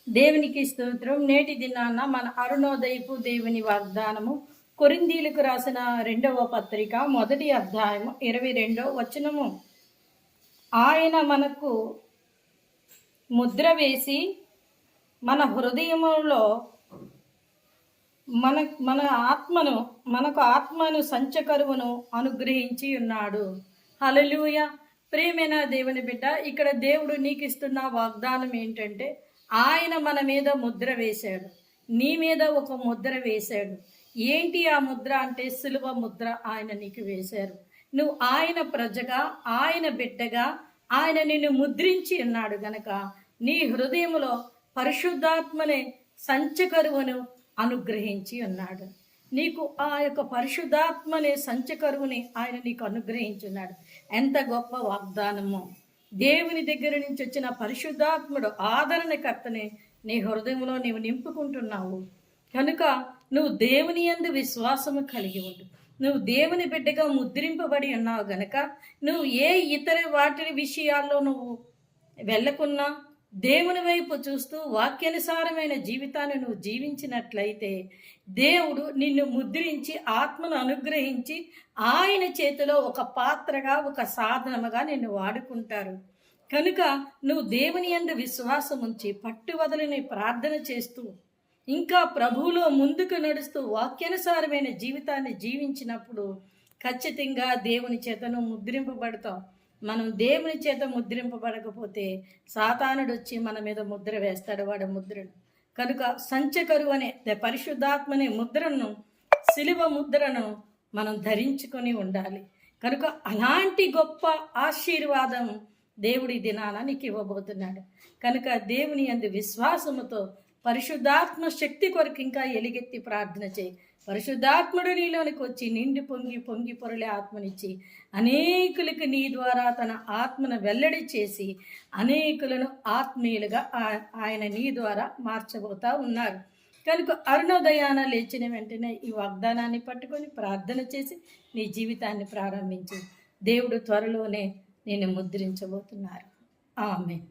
దేవునికి స్తోత్రం. నేటి దినాన మన అరుణోదయపు దేవుని వాగ్దానము కొరింథీయులకు రాసిన 2వ పత్రిక 1వ అధ్యాయము 22వ వచనము. ఆయన మనకు ముద్ర వేసి మన హృదయములో మనకు ఆత్మను సంచకరువును అనుగ్రహించి ఉన్నాడు. హల్లెలూయా. ప్రియమైన దేవుని బిడ్డ, ఇక్కడ దేవుడు నీకు ఇస్తున్న వాగ్దానం ఏంటంటే, ఆయన మన మీద ముద్ర వేశాడు. నీ మీద ఒక ముద్ర వేశాడు. ఏంటి ఆ ముద్ర అంటే, సిలువ ముద్ర ఆయన నీకు వేశారు. నువ్వు ఆయన ప్రజగా, ఆయన బిడ్డగా ఆయన నిన్ను ముద్రించి ఉన్నాడు గనక నీ హృదయంలో పరిశుద్ధాత్మనే సంచకరువును అనుగ్రహించి ఉన్నాడు. నీకు ఆ యొక్క పరిశుద్ధాత్మనే సంచకరువుని ఆయన నీకు అనుగ్రహించున్నాడు. ఎంత గొప్ప వాగ్దానమో! దేవుని దగ్గర నుంచి వచ్చిన పరిశుద్ధాత్ముడు ఆదరణకర్తనే నీ హృదయంలో నీవు నింపుకుంటున్నావు కనుక నువ్వు దేవుని యందు విశ్వాసము కలిగి ఉండు. నువ్వు దేవుని బిడ్డగా ముద్రింపబడి ఉన్నావు గనక నువ్వు ఏ ఇతర వాటి విషయాల్లో నువ్వు వెళ్ళకున్నా దేవుని వైపు చూస్తూ వాక్యానుసారమైన జీవితాన్ని నువ్వు జీవించినట్లయితే దేవుడు నిన్ను ముద్రించి ఆత్మను అనుగ్రహించి ఆయన చేతిలో ఒక పాత్రగా, ఒక సాధనముగా నిన్ను వాడుకుంటారు. కనుక నువ్వు దేవుని యందు విశ్వాసం ఉంచి పట్టువదలని ప్రార్థన చేస్తూ ఇంకా ప్రభువులో ముందుకు నడుస్తూ వాక్యానుసారమైన జీవితాన్ని జీవించినప్పుడు ఖచ్చితంగా దేవుని చేతను ముద్రింపబడతాం. మనం దేవుని చేత ముద్రింపబడకపోతే సాతానుడు వచ్చి మన మీద ముద్ర వేస్తాడు, వాడు ముద్రను. కనుక సంచకరువు అనే పరిశుద్ధాత్మనే ముద్రను, సిలువ ముద్రను మనం ధరించుకొని ఉండాలి. కనుక అలాంటి గొప్ప ఆశీర్వాదం దేవుడి దినాన నీకు ఇవ్వబోతున్నాడు. కనుక దేవుని యందు విశ్వాసముతో పరిశుద్ధాత్మ శక్తి కొరకు ఇంకా ఎలుగెత్తి ప్రార్థన చేయి. పరిశుద్ధాత్ముడు నీలోనికి వచ్చి నిండి పొంగి పొరలే ఆత్మనిచ్చి అనేకులకు నీ ద్వారా తన ఆత్మను వెల్లడి చేసి అనేకులను ఆత్మీయులుగా ఆయన నీ ద్వారా మార్చబోతా ఉన్నారు. కనుక అరుణోదయాన లేచిన వెంటనే ఈ వాగ్దానాన్ని పట్టుకొని ప్రార్థన చేసి నీ జీవితాన్ని ప్రారంభించి దేవుడు త్వరలోనే నేను ముద్రించబోతున్నారు. ఆమేన్.